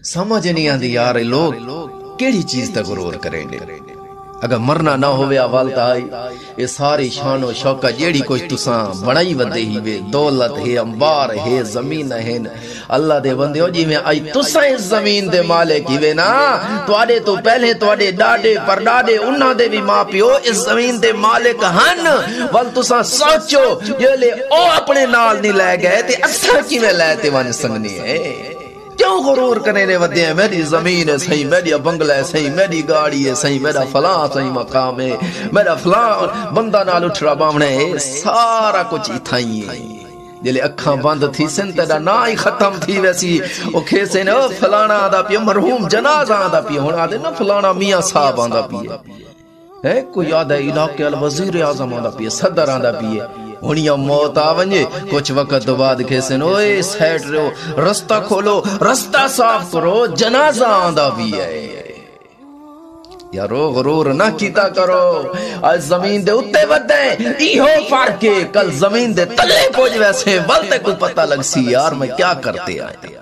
سمجھ نہیں آندی یار لوگ کیڑی چیز تے غرور کریں گے اگر مرنا نہ ہوئے اول تائی یہ ساری شان و شوکت جیڑی کچھ تساں بڑائی ودے ہی وے دولت ہے انبار ہے زمین ہے اللہ دے بندیو جی میں آئی تساں اس زمین دے مالک ہی وے نا توڑے تو پہلے توڑے ڈاڈے پر ڈاڈے انہاں دے بھی ماں پیو اس زمین دے مالک ہن ول تساں سوچو یہ لے او اپنے نال نہیں لے گئے تے اساں کیویں لے تے ون سنگنی ہے کیوں غرور کرنے نے ودے ہیں میری زمین ہے صحیح میری بنگلہ ہے صحیح میری گاڑی ہے صحیح میرا فلاں صحیح مقام ہے میرا فلاں بندہ نال اٹھڑا باونے ہے سارا کچھ اتھائی ہے جلے اکھاں بند تھی سن تیرا نا ہی ختم تھی ویسی او کھیسے نے فلانا آدھا پیا مرحوم جنازہ آدھا پیا ہونا آدھے نا فلانا میاں صاحب آدھا پیا ہے کوئی آدھا علاقے الوزیر اعظم آدھا پیا صدر آدھا پیا ہونیاں موت آونجے کچھ وقت بعد کھیسن اوے سیٹ رہو رستہ کھولو رستہ صاف کرو جنازہ آندہ بھی ہے یارو غرور نہ کیتا کرو آج زمین دے اتے ودیں ایہو فرق ہے کل زمین دے تلے پوج ویسے ولتے کو پتہ لگ سی یار میں کیا کرتے آئے